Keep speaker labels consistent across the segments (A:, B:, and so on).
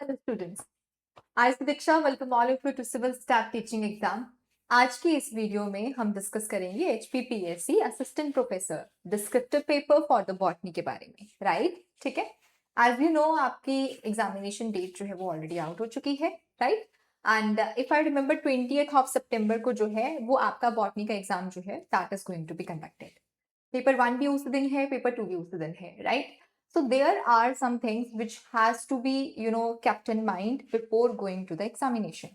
A: Hello students, I see Diksha welcome all of you to civil staff teaching exam. आज की इस video में हम डिस्कस करेंगे HPPSC assistant professor descriptive paper for the botany के बारे में, राइट? ठीक है, एज यू नो आपकी एग्जामिनेशन डेट जो है वो ऑलरेडी आउट हो चुकी है, right? And if I remember 20th of सितंबर को जो है वो आपका बॉटनी का एग्जाम जो है that is going to be conducted. Paper 1 भी उस दिन है, पेपर 2 भी उस दिन है, right? So there are some things which has to be, kept in mind before going to the examination.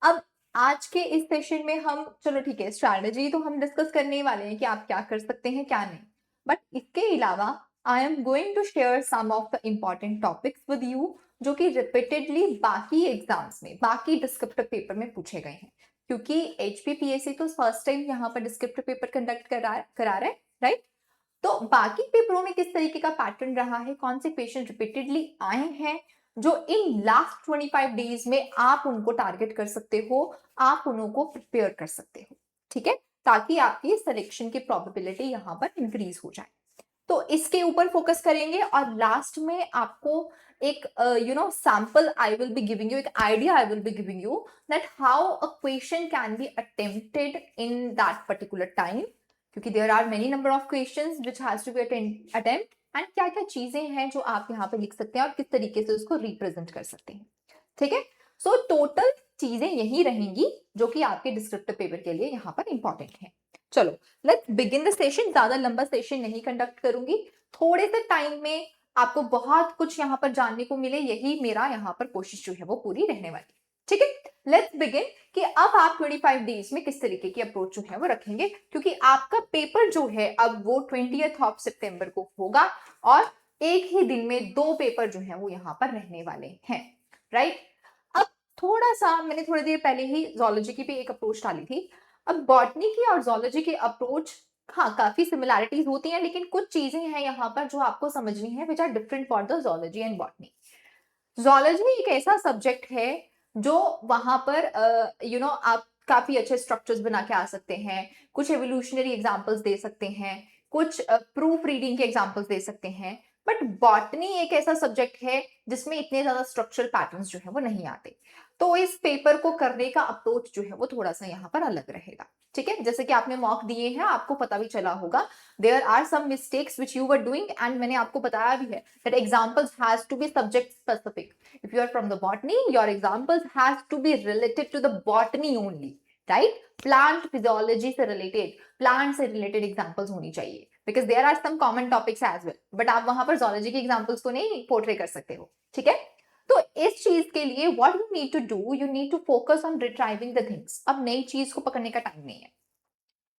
A: अब आज के इस सेशन में हम चलो ठीक है, स्ट्रैटेजी तो हम डिस्कस करने ही वाले हैं कि आप क्या कर सकते हैं क्या नहीं, बट इसके अलावा I am going to share some of the important topics with you जो कि रिपीटेडली बाकी एग्जाम्स में, बाकी डिस्क्रिप्टिव पेपर में पूछे गए हैं, क्योंकि एचपीपीएससी तो फर्स्ट टाइम यहाँ पर डिस्क्रिप्टिव पेपर कंडक्ट करा रहा है, राइट? तो बाकी पेपरों में किस तरीके का पैटर्न रहा है, कौन से क्वेश्चन रिपीटेडली आए हैं जो इन लास्ट 25 डेज में आप उनको टारगेट कर सकते हो, आप उनको प्रिपेयर कर सकते हो, ठीक है, ताकि आपकी सिलेक्शन की प्रोबेबिलिटी यहाँ पर इंक्रीज हो जाए। तो इसके ऊपर फोकस करेंगे और लास्ट में आपको एक sample I will be giving you, एक idea I will be giving you that how a question can be attempted in that particular time, क्योंकि there are many number of questions which has to be attempt and क्या क्या चीजें हैं जो आप यहाँ पे लिख सकते हैं और किस तरीके से उसको रिप्रेजेंट कर सकते हैं, ठीक है? सो टोटल चीजें यही रहेंगी जो कि आपके डिस्क्रिप्टिव पेपर के लिए यहाँ पर इंपॉर्टेंट है। चलो लेट्स बिगिन द सेशन। ज्यादा लंबा सेशन नहीं कंडक्ट करूंगी, थोड़े से टाइम में आपको बहुत कुछ यहाँ पर जानने को मिले, यही मेरा यहाँ पर कोशिश जो है वो पूरी रहने वाली, ठीक है? लेट्स बिगिन कि अब आप 25 डेज में किस तरीके की अप्रोच जो है वो रखेंगे, क्योंकि आपका पेपर जो है अब वो 20th ऑफ सितंबर को होगा और एक ही दिन में 2 पेपर जो है वो यहाँ पर रहने वाले हैं, राइट? अब थोड़ा सा मैंने थोड़ी देर पहले ही जोलॉजी की भी एक अप्रोच डाली थी। अब बॉटनी की और जोलॉजी की अप्रोच, हाँ, काफी सिमिलैरिटीज होती हैं, लेकिन कुछ चीजें हैं यहाँ पर जो आपको समझनी है which are different for the zoology and botany. Zoology एक ऐसा सब्जेक्ट है जो वहां पर आप काफी अच्छे स्ट्रक्चर्स बना के आ सकते हैं, कुछ एवोल्यूशनरी एग्जांपल्स दे सकते हैं, कुछ प्रूफ रीडिंग के एग्जांपल्स दे सकते हैं, बट बॉटनी एक ऐसा सब्जेक्ट है जिसमें इतने ज्यादा स्ट्रक्चरल पैटर्न्स जो है वो नहीं आते। तो इस पेपर को करने का अप्रोच जो है वो थोड़ा सा यहाँ पर अलग रहेगा, ठीक है? जैसे कि आपने मॉक दिए हैं, आपको पता भी चला होगा there are some mistakes which you were doing, and मैंने आपको बताया भी है that examples has to be subject specific. If you are from the botany, your examples has to be related to the botany only, right? Plant physiology से related, plant से related examples होनी चाहिए, because there are some common topics as well. But आप वहां पर zoology के examples को नहीं portray कर सकते हो, ठीक है? तो इस चीज के लिए what you need to do, you need to focus on retrieving the things. अब नई चीज को पकड़ने का टाइम नहीं है,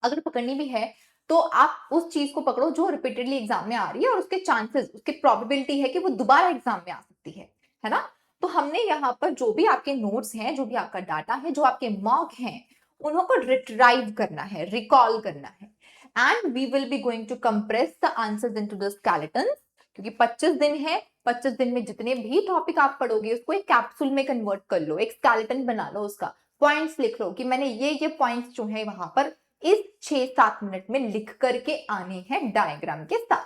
A: अगर पकड़नी भी है तो आप उस चीज को पकड़ो जो रिपीटेडली एग्जाम में आ रही है और उसके चांसेस, उसकी प्रोबेबिलिटी है कि वो दोबारा एग्जाम में आ सकती है ना? तो हमने यहाँ पर जो भी आपके नोट्स हैं, जो भी आपका डाटा है, जो आपके मॉक हैं, उनको रिट्राइव करना है, रिकॉल करना है, and we will be going to compress the answers into the skeleton, क्योंकि 25 दिन है, 25 दिन में जितने भी टॉपिक आप पढ़ोगे उसको एक कैप्सूल में कन्वर्ट कर लो, एक स्केलेटन बना लो, उसका पॉइंट्स लिख लो कि मैंने ये पॉइंट्स जो है वहां पर इस 6-7 मिनट में लिख करके आने हैं डायग्राम के साथ,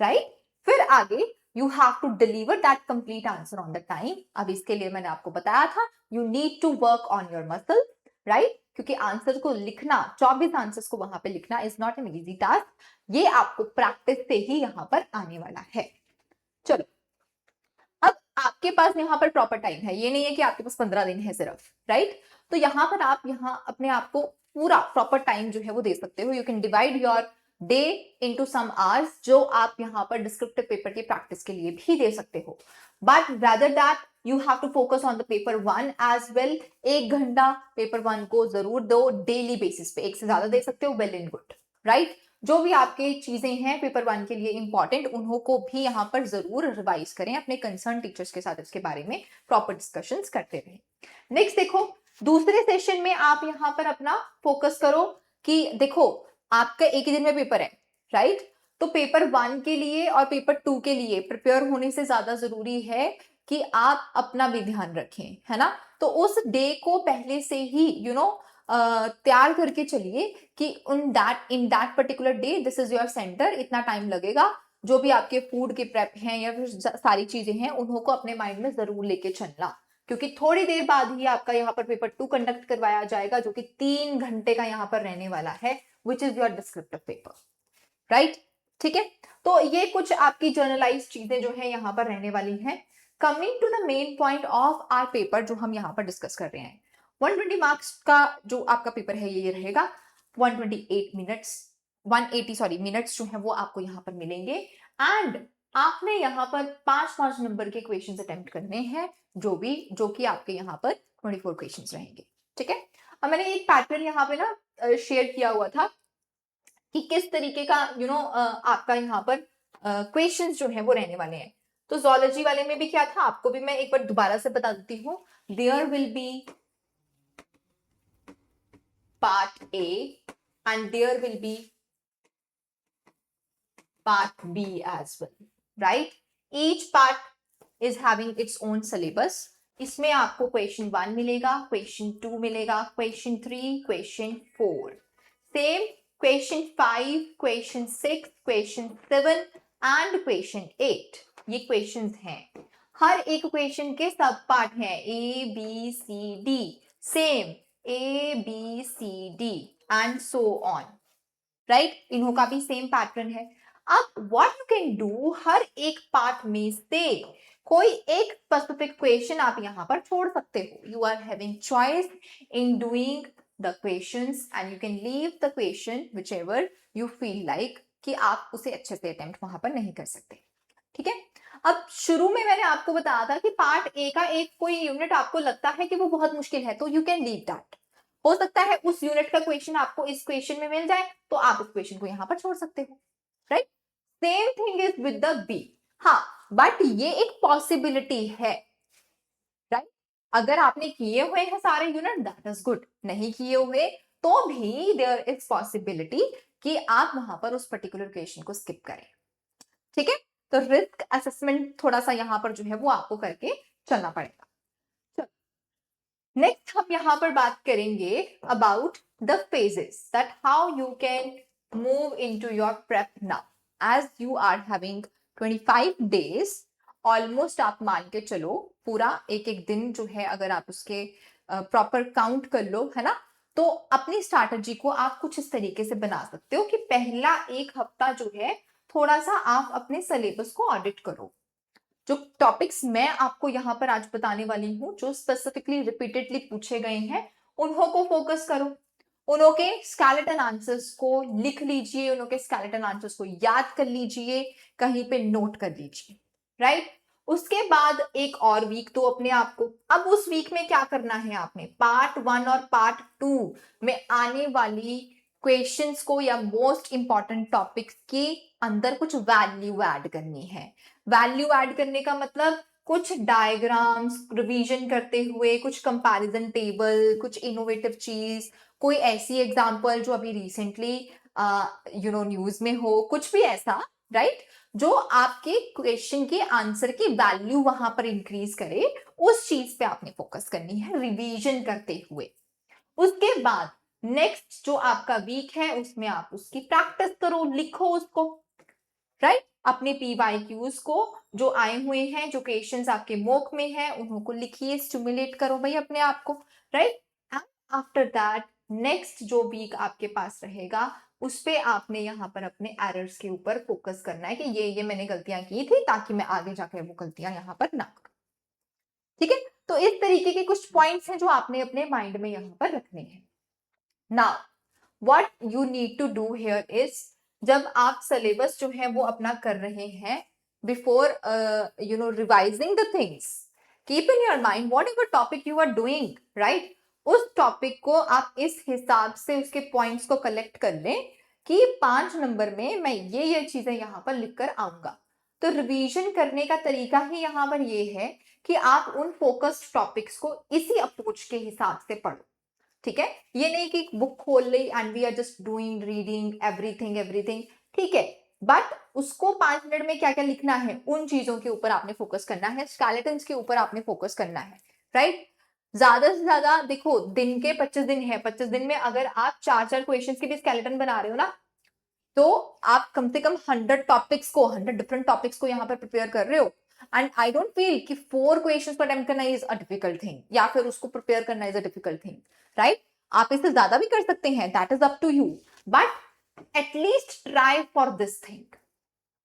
A: राइट? फिर आगे you have to deliver that complete answer on the time. अब इसके लिए मैंने आपको बताया था you need to work on your muscle, right? क्योंकि आंसर को लिखना, 24 आंसर्स को वहां पे लिखना is not an easy task, ये आपको प्रैक्टिस से ही यहां पर आने वाला है। चलो, अब आपके पास यहाँ पर प्रॉपर टाइम है, ये नहीं है कि आपके पास 15 दिन है सिर्फ, राइट? तो यहाँ पर आप यहाँ अपने आप को पूरा प्रॉपर टाइम जो है वो दे सकते हो। You can divide your day into some hours, जो आप यहाँ पर डिस्क्रिप्टिव पेपर की प्रैक्टिस के लिए भी दे सकते हो, but rather that you have to focus on the paper 1 as well. 1 घंटा पेपर 1 को जरूर दो डेली बेसिस पे, एक से ज्यादा दे सकते हो, वेल एंड गुड, राइट? जो भी आपके चीजें हैं पेपर 1 के लिए इंपॉर्टेंट, उन्हों को भी यहाँ पर जरूर रिवाइज करें, अपने कंसर्न टीचर्स के साथ इसके बारे में प्रॉपर डिस्कशंस करते रहें। नेक्स्ट देखो, दूसरे सेशन में आप यहाँ पर अपना फोकस करो कि देखो आपका एक ही दिन में पेपर है, राइट? तो पेपर 1 के लिए और पेपर 2 के लिए प्रिपेयर होने से ज्यादा जरूरी है कि आप अपना भी ध्यान रखें, है ना? तो उस डे को पहले से ही तैयार करके चलिए कि इन that particular day this is your centre, इतना टाइम लगेगा, जो भी आपके फूड के प्रेप हैं या फिर सारी चीजें हैं, उन्हों को अपने माइंड में जरूर लेके चलना, क्योंकि थोड़ी देर बाद ही आपका यहाँ पर पेपर 2 कंडक्ट करवाया जाएगा, जो कि 3 घंटे का यहाँ पर रहने वाला है, which is your descriptive paper, right. ठीक है, तो ये कुछ आपकी जर्नलाइज चीजें जो है यहाँ पर रहने वाली हैं। Coming to the main point of our paper जो हम यहाँ पर डिस्कस कर रहे हैं, 120 मार्क्स का जो आपका पेपर है ये रहेगा। 128 मिनट्स 180 सॉरी मिनट्स जो है वो आपको यहाँ पर मिलेंगे, एंड आपने यहाँ पर 5 नंबर के क्वेश्चन अटेम्प्ट करने हैं, जो कि आपके यहाँ पर 24 क्वेश्चन रहेंगे। ठीक है, अब मैंने एक पैटर्न यहाँ पे ना शेयर किया हुआ था कि किस तरीके का आपका यहाँ पर क्वेश्चंस जो है वो रहने वाले हैं। तो जोलॉजी वाले में भी क्या था, आपको भी मैं एक बार दोबारा से बता देती हूँ। There will be part A and there will be part B as well, right. Each part is having its own syllabus. इसमें आपको क्वेश्चन 1 मिलेगा, क्वेश्चन 2 मिलेगा, question 3, question 4, same question 5, question 6, question 7 and question 8। ये questions हैं, हर एक question के सब part हैं, A B C D, same A B C D and so on, right. इन्हों का भी सेम पैटर्न है। अब व्हाट यू कैन डू, हर एक पार्ट में से कोई एक स्पेसिफिक क्वेश्चन आप यहां पर छोड़ सकते हो। You are having choice in doing the questions and you can leave the question whichever you feel like कि आप उसे अच्छे से अटेम्प्ट वहां पर नहीं कर सकते। ठीक है, अब शुरू में मैंने आपको बताया था कि पार्ट ए का एक कोई यूनिट आपको लगता है कि वो बहुत मुश्किल है, तो यू कैन लीव दैट। हो सकता है उस यूनिट का क्वेश्चन आपको इस क्वेश्चन में मिल जाए, तो आप इस क्वेश्चन को यहां पर छोड़ सकते हो, right. Same thing is with the B. हाँ, बट ये एक पॉसिबिलिटी है, राइट। अगर आपने किए हुए हैं सारे यूनिट, दैट इज गुड। नहीं किए हुए तो भी देयर इज पॉसिबिलिटी कि आप वहां पर उस पर्टिकुलर क्वेश्चन को स्किप करें। ठीक है, तो रिस्क असेसमेंट थोड़ा सा यहां पर जो है वो आपको करके चलना पड़ेगा। नेक्स्ट हम यहां पर बात करेंगे about the phases, that how you can move into your prep now as you are having 25 days. Almost आप मान के चलो पूरा एक एक दिन जो है, अगर आप उसके प्रॉपर काउंट कर लो, है ना, तो अपनी स्ट्रैटेजी को आप कुछ इस तरीके से बना सकते हो कि पहला एक हफ्ता जो है थोड़ा सा आप अपने सिलेबस को ऑडिट करो। जो टॉपिक्स मैं आपको यहाँ पर आज बताने वाली हूँ, जो स्पेसिफिकली रिपीटेडली पूछे गए हैं, उन्हों को फोकस करो। उन्हों के स्केलेटन आंसर्स को लिख लीजिए, उन्हों के स्केलेटन आंसर्स को याद कर लीजिए, कहीं पे नोट कर लीजिए, राइट। उसके बाद एक और वीक दो अपने आप को। अब उस वीक में क्या करना है, आपने पार्ट 1 और पार्ट 2 में आने वाली क्वेश्चंस को या मोस्ट इंपॉर्टेंट टॉपिक्स के अंदर कुछ वैल्यू ऐड करनी है। वैल्यू ऐड करने का मतलब कुछ डायग्राम्स रिवीजन करते हुए, कुछ कंपैरिजन टेबल, कुछ इनोवेटिव चीज, कोई ऐसी एग्जांपल जो अभी रिसेंटली न्यूज में हो, कुछ भी ऐसा, राइट, जो आपके क्वेश्चन के आंसर की वैल्यू वहां पर इंक्रीज करे, उस चीज पे आपने फोकस करनी है रिवीजन करते हुए। उसके बाद नेक्स्ट जो आपका वीक है उसमें आप उसकी प्रैक्टिस करो, लिखो उसको, राइट। अपने PYQs को जो आए हुए हैं, जो क्वेश्चंस आपके मॉक में हैं, उन्हों को लिखिए, स्टिमुलेट करो भाई अपने आप को, right. And after that next जो वीक आपके पास रहेगा, उस पे आपने यहाँ पर अपने एरर्स के ऊपर फोकस करना है कि ये मैंने गलतियां की थी, ताकि मैं आगे जाकर वो गलतियां यहाँ पर ना करूं। ठीक है, तो इस तरीके के कुछ पॉइंट्स हैं जो आपने अपने माइंड में यहाँ पर रखने हैं। Now what you need to do here is, जब आप सिलेबस जो है वो अपना कर रहे हैं, before revising the things, keep in your mind whatever topic you are doing, right. उस टॉपिक को आप इस हिसाब से उसके पॉइंट्स को कलेक्ट कर लें कि 5 नंबर में मैं ये चीजें यहाँ पर लिख कर आऊंगा। तो रिवीजन करने का तरीका ही यहाँ पर ये है कि आप उन फोकस्ड टॉपिक्स को इसी अप्रोच के हिसाब से पढ़ो। ठीक है, ये नहीं कि बुक खोल ली and we are just doing reading everything, ठीक है, बट उसको 5 मिनट में क्या क्या लिखना है, उन चीजों के ऊपर आपने फोकस करना है, स्केलेटन्स के ऊपर आपने फोकस करना है, राइट। ज्यादा से ज्यादा देखो, दिन के 25 दिन है, 25 दिन में अगर आप 4 क्वेश्चन के भी स्केलेटन बना रहे हो ना, तो आप कम से कम 100 डिफरेंट टॉपिक्स को यहाँ पर प्रिपेयर कर रहे हो, एंड आई डोंट फील कि 4 क्वेश्चंस को अटेम्प्ट करना इज अ डिफिकल्ट थिंग, या फिर उसको प्रिपेयर करना is a difficult thing, right? आप इससे ज्यादा भी कर सकते हैं, that is up to you, but at least try for this thing,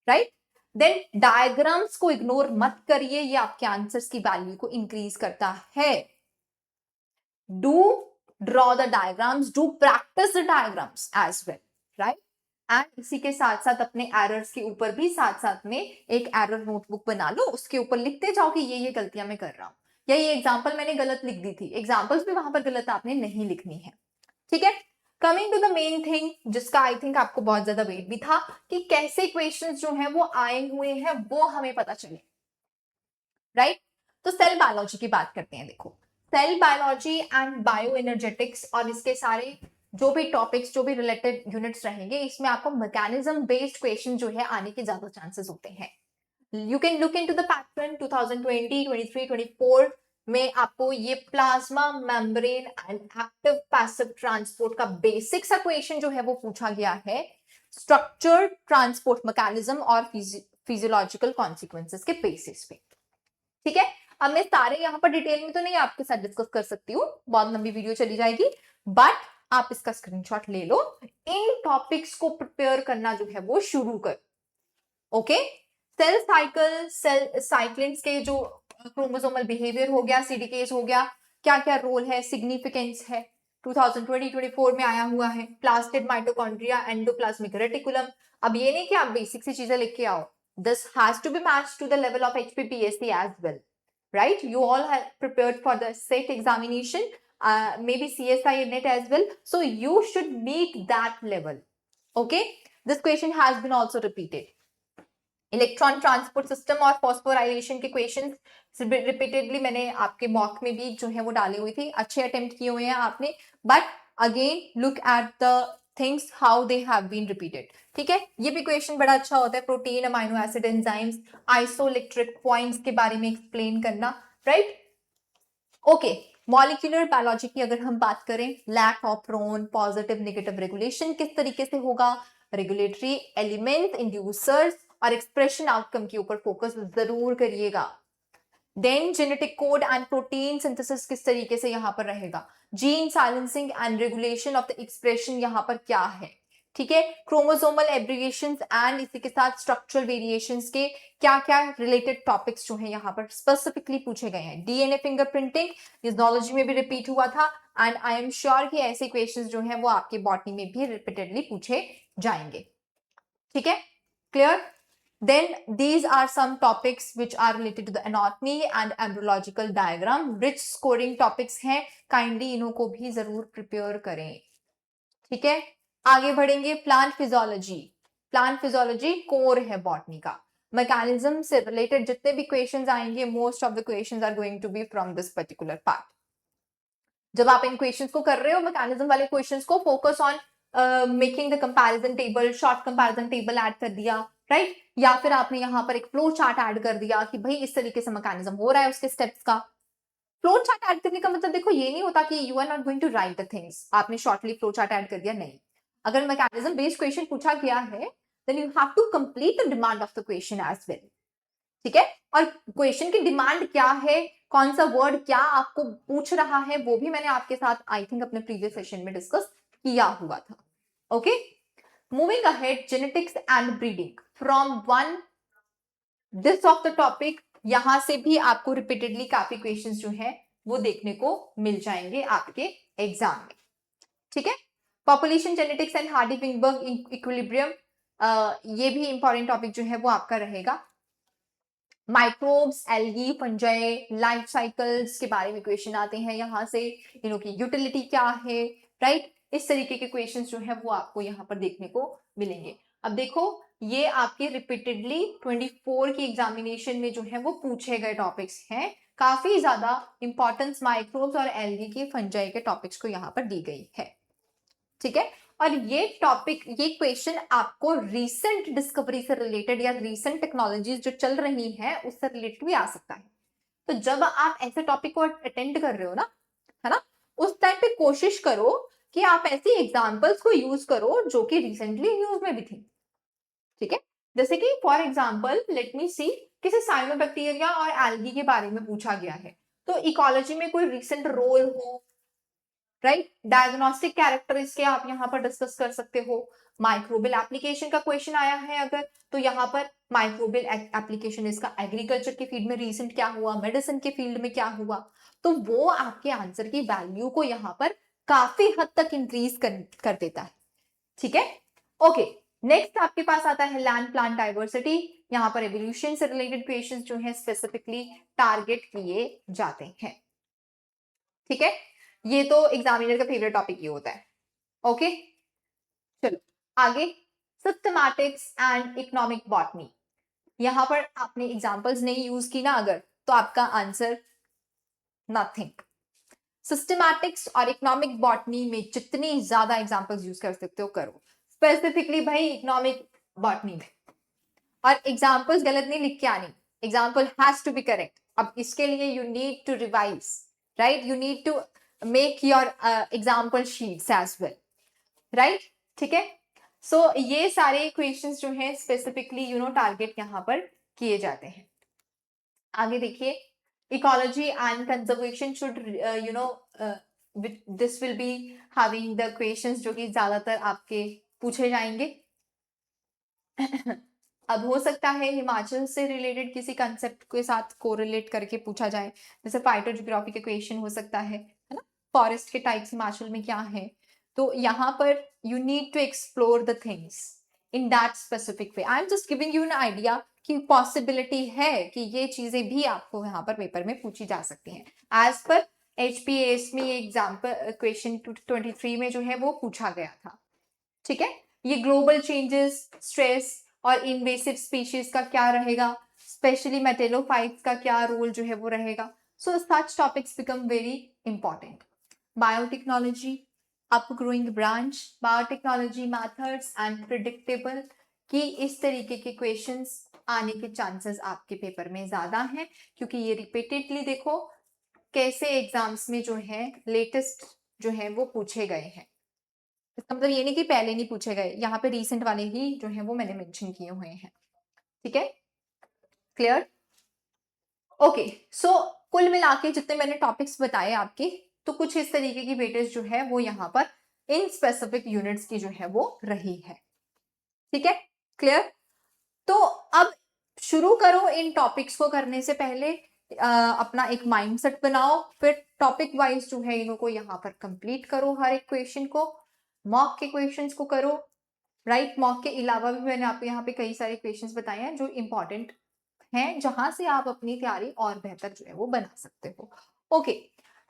A: right? Then diagrams को इग्नोर मत करिए, ये आपके आंसर्स की वैल्यू को इंक्रीज करता है। Do draw the diagrams, do practice the diagrams as well, right? And इसी के साथ साथ अपने एरर्स के ऊपर भी साथ साथ में एक एरर नोटबुक बना लो, उसके ऊपर लिखते जाओ कि ये गलतियां मैं कर रहा हूं, या ये एग्जाम्पल मैंने गलत लिख दी थी। एग्जाम्पल्स भी वहां पर गलत आपने नहीं लिखनी है, ठीक है? Coming to the main thing, जिसका आई थिंक आपको बहुत ज्यादा वेट भी था, कि कैसे क्वेश्चंस जो हैं वो आए हुए हैं वो हमें पता चले, राइट? तो सेल बायोलॉजी की बात करते हैं। देखो, cell biology and bio energetics और इसके सारे जो भी टॉपिक्स, जो भी रिलेटेड यूनिट्स रहेंगे, इसमें आपको मैकेनिज्म बेस्ड क्वेश्चन जो है आने के ज्यादा चांसेस होते हैं। You can look into the pattern 2020, 23, 24 में आपको ये plasma membrane and active passive transport का बेसिक सा क्वेश्चन जो है वो पूछा गया है, स्ट्रक्चर, ट्रांसपोर्ट मैकेनिज्म और फिजियोलॉजिकल कॉन्सिक्वेंसेस के बेसिस पे, ठीक है? अब मैं सारे यहाँ पर डिटेल में तो नहीं आपके साथ डिस्कस कर सकती हूँ, बहुत लंबी वीडियो चली जाएगी, बट आप इसका स्क्रीनशॉट ले लो, इन टॉपिक्स को प्रिपेयर करना जो है वो शुरू कर। Okay, cell cycle, cell cyclins के जो क्रोमोसोमल बिहेवियर हो गया, सीडीकेस हो गया, क्या क्या रोल है, सिग्निफिकेंस है, 2020-24 में आया हुआ है। Plastid mitochondria, endoplasmic reticulum. अब ये नहीं कि आप बेसिक सी चीजें लिख के आओ, this has to be matched to the level of HPPSC as well, right? You all have prepared for the SET examination, maybe CSI NET as well, so you should meet that level. Okay, this question has been also repeated. Electron transport system और phosphorylation के questions repeatedly मैंने आपके mock में भी जो है वो डाले हुए थे, अच्छे अटेम्प्ट किए हुए हैं आपने, but again look at the things how they have been repeated, ठीक है? ये भी क्वेश्चन बड़ा अच्छा होता है, protein, amino acid, enzymes, isoelectric points के बारे में एक्सप्लेन करना, राइट? ओके, मॉलिक्यूलर बायोलॉजी की अगर हम बात करें, lac operon, positive negative regulation किस तरीके से होगा, रेगुलेटरी एलिमेंट, इंड्यूसर्स और एक्सप्रेशन आउटकम के ऊपर फोकस जरूर करिएगा। Then genetic code and protein synthesis किस तरीके से यहाँ पर रहेगा, gene silencing and regulation of the expression यहाँ पर क्या है, ठीक है? क्रोमोसोमल एब्रिविएशंस एंड इसी के साथ स्ट्रक्चरल वेरिएशंस के क्या क्या रिलेटेड टॉपिक्स जो है यहाँ पर स्पेसिफिकली पूछे गए हैं। डीएनए फिंगरप्रिंटिंग फिजियोलॉजी में भी रिपीट हुआ था, एंड आई एम श्योर कि ऐसे क्वेश्चंस जो है वो आपके बॉटनी में भी रिपीटेडली पूछे जाएंगे, ठीक है? Clear? Then these are some topics which are related to the anatomy and embryological diagram, rich scoring topics हैं, kindly इन्हों को भी जरूर prepare करें, ठीक है? आगे बढ़ेंगे, plant physiology. Plant physiology core है बॉटनी का, मैकेनिज्म से रिलेटेड जितने भी क्वेश्चंस आएंगे, most of the questions are going to be from this particular part. जब आप इन क्वेश्चंस को कर रहे हो, मैकेनिज्म वाले क्वेश्चंस को, focus on making the comparison table, short comparison table add कर दिया, राइट? या फिर आपने यहाँ पर एक फ्लो चार्ट ऐड कर दिया कि भाई इस तरीके से मैकेनिज्म हो रहा है, उसके स्टेप्स का। फ्लो चार्ट ऐड करने का मतलब देखो ये नहीं होता कि you are not going to write the things, आपने शॉर्टली फ्लो चार्ट ऐड कर दिया, नहीं। अगर मैकेनिज्म बेस्ड क्वेश्चन पूछा गया है, then you have to complete the demand of the question as well, ठीक है? और क्वेश्चन की डिमांड क्या है, कौन सा वर्ड क्या आपको पूछ रहा है, वो भी मैंने आपके साथ आई थिंक अपने प्रीवियस सेशन में डिस्कस किया हुआ था। Okay, moving ahead, genetics and breeding from one this of the topic, यहां से भी आपको रिपीटेडली काफी क्वेश्चंस जो है वो देखने को मिल जाएंगे आपके एग्जाम में, ठीक है? Population genetics and Hardy Weinberg equilibrium, ये भी इंपॉर्टेंट टॉपिक जो है वो आपका रहेगा। Microbes, algae, fungi, life cycles के बारे में क्वेश्चन आते हैं यहाँ से, इनों की यूटिलिटी क्या है, राइट? इस तरीके के क्वेश्चंस जो है वो आपको यहाँ पर देखने को मिलेंगे। अब देखो, ये आपके रिपीटेडली 24 की एग्जामिनेशन में जो है वो पूछे गए टॉपिक्स हैं, काफी ज्यादा इंपॉर्टेंस माइक्रोब्स और एल्गी के, फंजाई के टॉपिक्स को यहाँ पर दी गई है, ठीक है? और ये टॉपिक, ये क्वेश्चन आपको रीसेंट डिस्कवरी से रिलेटेड या रीसेंट टेक्नोलॉजीज जो चल रही हैं उससे रिलेटेड भी आ सकता है। तो जब आप ऐसे टॉपिक को अटेंड कर रहे हो ना, है ना, उस टाइम पे कोशिश करो कि आप ऐसी एग्जाम्पल्स को यूज करो जो कि रिसेंटली न्यूज में भी थी। ठीक है, जैसे कि फॉर एग्जाम्पल लेट मी सी, किसी साइनोबैक्टीरिया और एल्गी के बारे में पूछा गया है, तो इकोलॉजी में कोई रिसेंट रोल हो, राइट, डायग्नोस्टिक कैरेक्टर इसके आप यहाँ पर डिस्कस कर सकते हो। माइक्रोबियल एप्लीकेशन का क्वेश्चन आया है अगर, तो यहाँ पर माइक्रोबियल एप्लीकेशन इसका एग्रीकल्चर के फील्ड में रिसेंट क्या हुआ, मेडिसिन के फील्ड में क्या हुआ, तो वो आपके आंसर की वैल्यू को यहाँ पर काफी हद तक इंक्रीज कर देता है। ठीक है, ओके। नेक्स्ट आपके पास आता है लैंड प्लांट डाइवर्सिटी। यहाँ पर एवोल्यूशन से रिलेटेड क्वेश्चंस जो है स्पेसिफिकली टारगेट किए जाते हैं। ठीक है, ये तो एग्जामिनर का फेवरेट टॉपिक ये होता है। ओके, चलो आगे, सिस्टमैटिक्स एंड इकोनॉमिक बॉटनी। यहां पर आपने एग्जांपल्स नहीं यूज की ना अगर, तो आपका आंसर नथिंग। सिस्टमैटिक्स और इकोनॉमिक बॉटनी में जितनी ज्यादा एग्जांपल्स यूज कर सकते हो करो, स्पेसिफिकली भाई इकोनॉमिक बॉटनी में। और एग्जांपल्स गलत नहीं लिख के आनी, example has to be correct. अब इसके लिए you need to revise, right, you need to make your example sheets as well, right. ठीक है, सो ये सारे क्वेश्चंस जो हैं स्पेसिफिकली टारगेट यहाँ पर किए जाते हैं। आगे देखिए, ecology and conservation should this will be having the questions जो कि ज्यादातर आपके पूछे जाएंगे। अब हो सकता है हिमाचल से रिलेटेड किसी कंसेप्ट के साथ कोरिलेट करके पूछा जाए, जैसे फाइटोजियोग्राफी के क्वेश्चन हो सकता है ना, फॉरेस्ट के टाइप्स हिमाचल में क्या है, तो यहाँ पर you need to explore the things in that specific way. I am just giving you an idea कि पॉसिबिलिटी है कि ये चीजें भी आपको यहाँ पर पेपर में पूछी जा सकती हैं। एज पर HPAS में ये एग्जाम्पल क्वेश्चन 23 में जो है वो पूछा गया था। ठीक है, ये ग्लोबल चेंजेस, स्ट्रेस और इन्वेसिव स्पीशीज का क्या रहेगा, स्पेशली मेटेलोफाइट्स का क्या रोल जो है वो रहेगा। So such topics become very important. Biotechnology, upgrowing branch, biotechnology methods and predictable की इस तरीके के क्वेश्चंस आने के चांसेस आपके पेपर में ज्यादा हैं, क्योंकि ये रिपीटेडली देखो कैसे एग्जाम्स में जो है लेटेस्ट जो है वो पूछे गए हैं। इसका मतलब ये नहीं कि पहले नहीं पूछे गए, यहाँ पे रीसेंट वाले ही जो है वो मैंने मेंशन किए हुए हैं। ठीक है, क्लियर, ओके। सो कुल मिला के जितने मैंने टॉपिक्स बताए आपके, तो कुछ इस तरीके की वेटेज जो है वो यहाँ पर इन स्पेसिफिक यूनिट्स की जो है वो रही है। ठीक है, क्लियर। तो अब शुरू करो इन टॉपिक्स को करने से पहले अपना एक माइंडसेट बनाओ, फिर टॉपिक वाइज जो है इनको यहाँ पर कंप्लीट करो, हर एक क्वेश्चन को, मॉक के क्वेश्चंस को करो, राइट। मॉक के अलावा भी मैंने आपको यहाँ पे कई सारे क्वेश्चंस बताए हैं जो इंपॉर्टेंट हैं, जहां से आप अपनी तैयारी और बेहतर जो है वो बना सकते हो। Okay,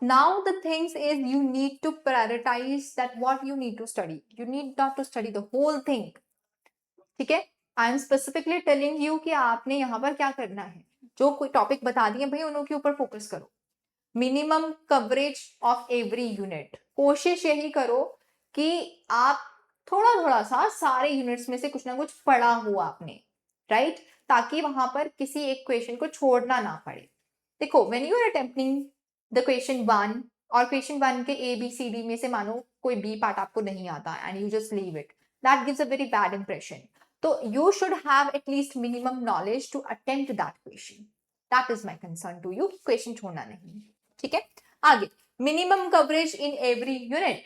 A: now the things is you need to prioritise that what you need to study, you need not to study the whole thing. ठीक है, I am specifically telling you कि आपने यहाँ पर क्या करना है, जो कोई टॉपिक बता दिए भाई उनके ऊपर फोकस करो। Minimum coverage of every unit, कोशिश यही करो कि आप थोड़ा थोड़ा सा सारे यूनिट्स में से कुछ ना कुछ पढ़ा हो आपने, राइट, ताकि वहां पर किसी एक क्वेश्चन को छोड़ना ना पड़े। देखो when you are attempting the question 1 और क्वेश्चन 1 के ABCD में से मानो कोई B पार्ट आपको नहीं आता and you just leave it, that gives a very bad impression. तो you should have at least minimum knowledge to attempt that question, that is my concern to you, question छोड़ना नहीं। ठीक है, आगे minimum coverage in every unit,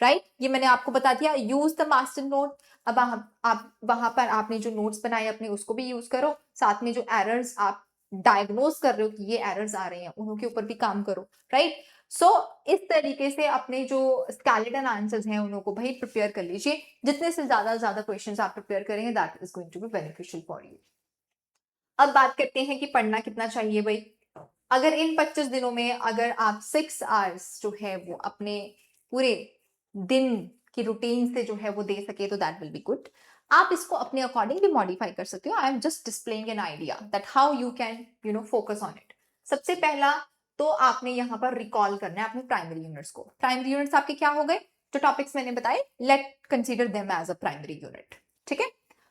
A: right, ये मैंने आपको बता दिया। यूज द मास्टर नोट, अब आप वहां पर आपने जो नोट्स बनाए अपने उसको भी यूज करो, साथ में जो एरर्स आप डायग्नोज कर रहे हो कि ये एरर्स आ रहे हैं उनके ऊपर भी काम करो, राइट। सो इस तरीके से अपने जो स्केलेटन आंसर्स हैं उनको भाई प्रिपेयर कर लीजिए, जितने से ज्यादा क्वेश्चंस आप प्रिपेयर करेंगे that is going to be beneficial for you. अब बात करते हैं कि पढ़ना कितना चाहिए भाई। अगर इन 25 दिनों में अगर आप 6 आवर्स जो है वो अपने पूरे दिन की रूटीन से जो है वो दे सके तो दैट विल बी गुड। आप इसको अपने अकॉर्डिंग भी मॉडिफाई कर सकते हो। आई am just displaying an idea that how you can focus on it. सबसे पहला तो आपने यहाँ पर रिकॉल करना है अपने प्राइमरी यूनिट्स को। प्राइमरी यूनिट्स आपके क्या हो गए, जो टॉपिक्स मैंने बताए, let consider them as a primary unit. ठीक है,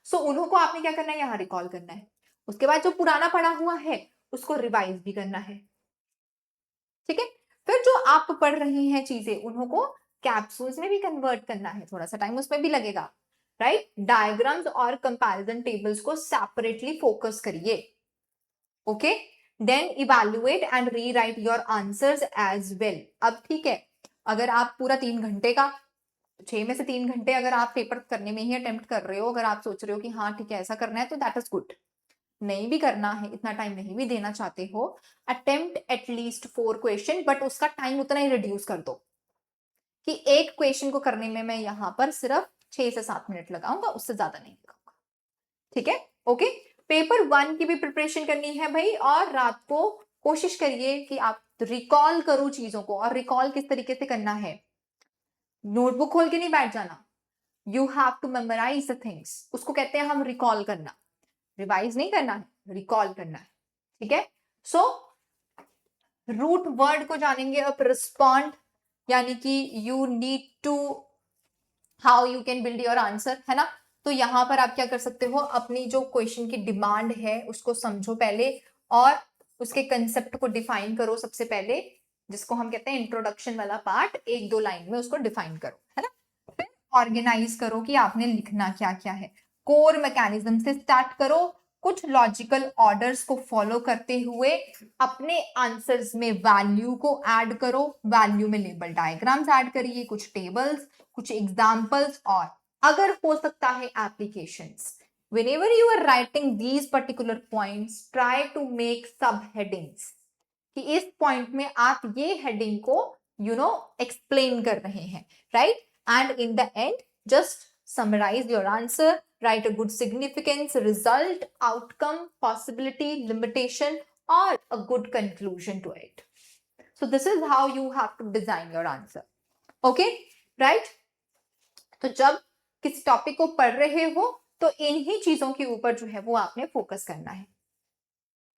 A: सो उन्हों को आपने क्या करना है, यहाँ रिकॉल करना है। उसके बाद जो पुराना पढ़ा हुआ है उसको रिवाइज भी करना है। ठीक है, फिर जो आप पढ़ रही हैं चीजें उन्हों को कैप्सूल्स में भी कन्वर्ट करना है, थोड़ा सा टाइम उसमें भी लगेगा, राइट? डायग्राम्स और कंपैरिजन टेबल्स को सेपरेटली फोकस करिए, okay? Then evaluate and rewrite your answers as well. अब ठीक है, अगर आप पूरा 3 घंटे का, 6 में से 3 घंटे अगर आप पेपर करने में ही अटेम्प्ट कर रहे हो, अगर आप सोच रहे हो कि हाँ ठीक है ऐसा करना है, तो दैट इज गुड। नहीं भी करना है, इतना टाइम नहीं भी देना चाहते हो, अटेम्प्ट एटलीस्ट 4 क्वेश्चन, बट उसका टाइम उतना ही रिड्यूस कर दो कि एक क्वेश्चन को करने में मैं यहां पर सिर्फ 6 से 7 मिनट लगाऊंगा, उससे ज्यादा नहीं लगाऊंगा, ठीक है? ओके, पेपर 1 की भी प्रिपरेशन करनी है भाई, और रात को कोशिश करिए कि आप रिकॉल करो चीजों को। और रिकॉल किस तरीके से करना है? नोटबुक खोल के नहीं बैठ जाना, you have to memorize the things, उसको कहते हैं हम रिकॉल करना, रिवाइज नहीं करना है, रिकॉल करना है, ठीक है? सो रूट वर्ड को जानेंगे अब, रिस्पॉन्ड, यानी कि you need to, how you can build your answer, है ना? तो यहां पर आप क्या कर सकते हो, अपनी जो क्वेश्चन की डिमांड है उसको समझो पहले, और उसके कंसेप्ट को डिफाइन करो सबसे पहले, जिसको हम कहते हैं इंट्रोडक्शन वाला पार्ट, 1-2 लाइन में उसको डिफाइन करो, है ना? फिर ऑर्गेनाइज करो कि आपने लिखना क्या क्या है, कोर मैकेनिज्म से स्टार्ट करो, कुछ लॉजिकल ऑर्डर्स को फॉलो करते हुए अपने आंसर्स में वैल्यू को ऐड करो, वैल्यू में लेबल डायग्राम्स ऐड करिए, कुछ टेबल्स, कुछ एग्जाम्पल्स, और अगर हो सकता है applications. whenever you are writing these particular points, try to make subheadings, कि इस पॉइंट में आप ये हेडिंग को एक्सप्लेन कर रहे हैं, right? And in the end just summarize your answer, write a good significance, result, outcome, possibility, limitation, or a good conclusion to it. So this is how you have to design your answer. Okay, right? तो जब किस topic को पढ़ रहे हो तो इन्हीं चीजों के ऊपर जो है वो आपने फोकस करना है,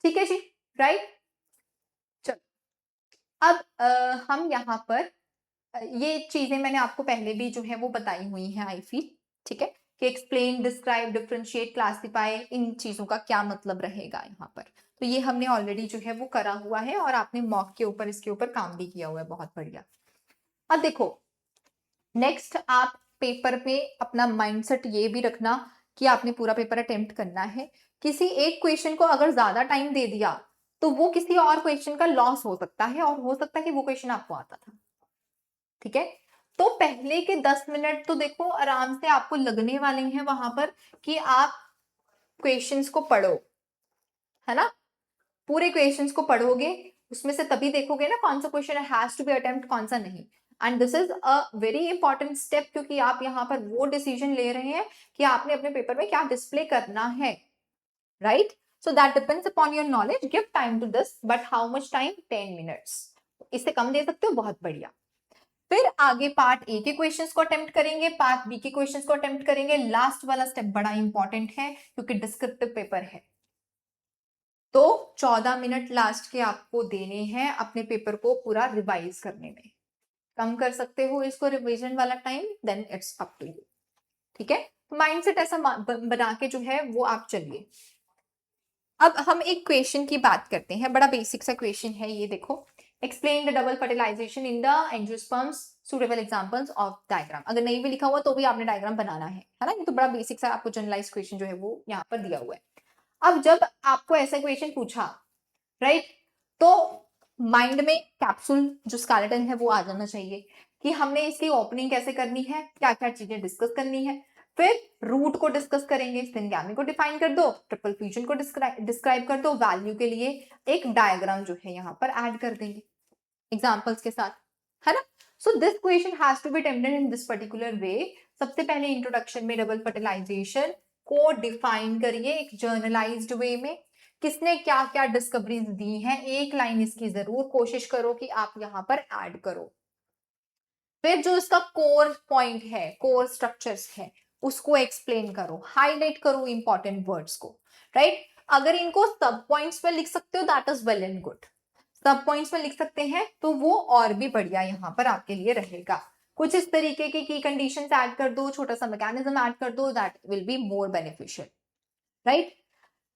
A: ठीक है जी, राइट? चलो अब हम यहाँ पर ये चीजें मैंने आपको पहले भी जो है वो बताई हुई हैं, आई फील, ठीक है? कि एक्सप्लेन, डिस्क्राइब, डिफरेंशिएट, क्लासिफाई, इन चीजों का क्या मतलब रहेगा यहाँ पर, तो ये हमने ऑलरेडी जो है वो करा हुआ है, और आपने मॉक के ऊपर इसके ऊपर काम भी किया हुआ है, बहुत बढ़िया। अब देखो, नेक्स्ट आप पेपर पे अपना माइंडसेट ये भी रखना कि आपने पूरा पेपर अटेम्प्ट करना है। किसी एक क्वेश्चन को अगर ज्यादा टाइम दे दिया तो वो किसी और क्वेश्चन का लॉस हो सकता है, और हो सकता है कि वो क्वेश्चन आपको आता था, ठीक है? तो पहले के 10 मिनट तो देखो आराम से आपको लगने वाले हैं वहां पर कि आप क्वेश्चंस को पढ़ो, है ना? पूरे क्वेश्चंस को पढ़ोगे, उसमें से तभी देखोगे ना कौन सा question has to be attempt, कौन सा नहीं। And this is a very important step, क्योंकि आप यहाँ पर वो डिसीजन ले रहे हैं कि आपने अपने पेपर में क्या डिस्प्ले करना है, right? So that depends upon your knowledge. Give time to this, but how much time? 10 minutes. इससे कम दे सकते हो, बहुत बढ़िया। फिर आगे पार्ट ए के क्वेश्चंस को अटेम्प्ट करेंगे, पार्ट बी के क्वेश्चंस को अटेम्प्ट करेंगे। लास्ट वाला स्टेप बड़ा इंपॉर्टेंट है क्योंकि डिस्क्रिप्टिव पेपर है, तो 14 मिनट लास्ट के आपको देने हैं अपने पेपर को पूरा रिवाइज करने में। कम कर सकते हो इसको रिवीजन वाला time, then it's up to you, ठीक है? माइंडसेट ऐसा बना के जो है वो आप चलिए। अब हम एक क्वेश्चन की बात करते हैं, बड़ा बेसिक सा क्वेश्चन है ये, देखो। Explain the double fertilization in the angiosperms, suitable examples of diagram. अगर नहीं भी लिखा हुआ तो भी आपने डायग्राम बनाना है ना? ये तो बड़ा बेसिक सा आपको जनरलाइज क्वेश्चन जो है वो यहाँ पर दिया हुआ है। अब जब आपको ऐसा क्वेश्चन पूछा, राइट, तो माइंड में कैप्सूल जो स्केलेटन है वो आ जाना चाहिए कि हमने इसकी ओपनिंग कैसे करनी है, क्या क्या चीजें डिस्कस करनी है। फिर रूट को डिस्कस करेंगे, सिंगैमी को डिफाइन कर दो, ट्रिपल फ्यूजन को डिस्क्राइब कर दो, वैल्यू के लिए एक डायग्राम जो है यहाँ पर ऐड कर देंगे एग्जांपल्स के साथ, है ना? So this question has to be attempted in this particular way. सबसे पहले इंट्रोडक्शन में डबल फर्टिलाइजेशन को डिफाइन करिए एक जर्नलाइज्ड वे में, किसने क्या क्या डिस्कवरीज दी हैं, एक लाइन इसकी जरूर कोशिश करो कि आप यहाँ पर ऐड करो। फिर जो इसका कोर पॉइंट है, कोर स्ट्रक्चर्स है, उसको एक्सप्लेन करो, हाईलाइट करो इंपॉर्टेंट वर्ड्स को, राइट? अगर इनको सब पॉइंट्स पे लिख सकते हो that is well and good, सब पॉइंट्स पे लिख सकते हैं तो वो और भी बढ़िया यहाँ पर आपके लिए रहेगा। कुछ इस तरीके की कंडीशंस ऐड कर दो, छोटा सा मैकेनिज्म ऐड कर दो, that will be more beneficial, right?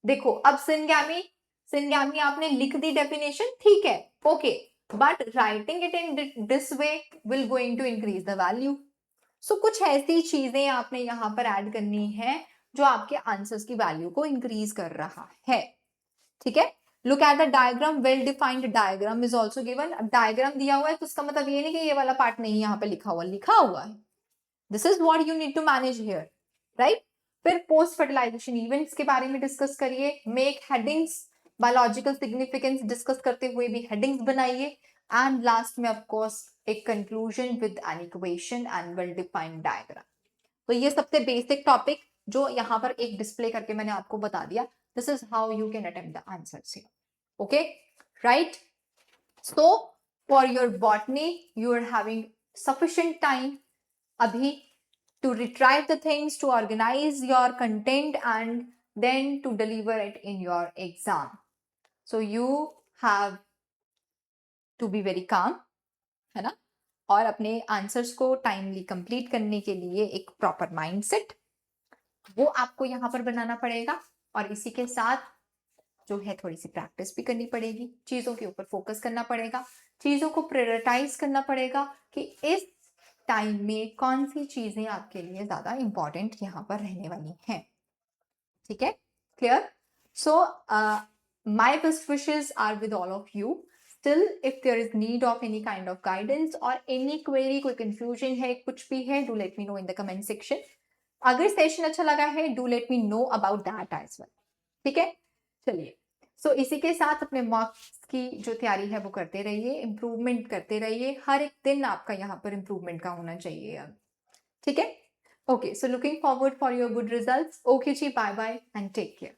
A: देखो अब सिनगैमी, सिनगैमी आपने लिख दी डेफिनेशन, ठीक है, okay. but writing it in this way will going to increase the value. So कुछ ऐसी चीजें आपने यहाँ पर ऐड करनी है जो आपके आंसर्स की वैल्यू को इंक्रीज कर रहा है, ठीक है। Look at the diagram, well defined diagram is also given. अब डायग्राम दिया हुआ है तो उसका मतलब ये नहीं कि ये वाला पार्ट नहीं यहाँ पे लिखा हुआ है। This is what you need to manage here, right. फिर पोस्ट फर्टिलाइजेशन इवेंट्स के बारे में डिस्कस करिए, make headings, biological significance discuss करते हुए भी हेडिंग्स बनाइए, एंड लास्ट में ऑफ कोर्स एक conclusion with an equation and well defined diagram. तो ये सबसे बेसिक टॉपिक जो यहाँ पर एक डिस्प्ले करके मैंने आपको बता दिया। This is how you can attempt the answers here, okay, right. So for your botany you are having sufficient time abhi to retrieve the things, to organize your content and then to deliver it in your exam. So you have to be very calm, है ना, और अपने answers को timely complete करने के लिए एक proper mindset वो आपको यहाँ पर बनाना पड़ेगा, और इसी के साथ जो है थोड़ी सी प्रैक्टिस भी करनी पड़ेगी, चीजों के ऊपर फोकस करना पड़ेगा, चीजों को प्रायोरिटाइज करना पड़ेगा कि इस टाइम में कौन सी चीजें आपके लिए ज्यादा इंपॉर्टेंट यहाँ पर रहने वाली हैं, ठीक है, clear. So my best wishes are with all of you. Still, if there is need of any kind of guidance or any query, कोई confusion है, कुछ भी है, do let me know in the comment section. अगर session अच्छा लगा है, do let me know about that as well. ठीक है, चलिए। सो इसी के साथ अपने मार्क्स की जो तैयारी है वो करते रहिए, इम्प्रूवमेंट करते रहिए, हर एक दिन आपका यहाँ पर इम्प्रूवमेंट का होना चाहिए अब, ठीक है। Okay, so looking forward for your good results. Okay जी, bye bye and take care.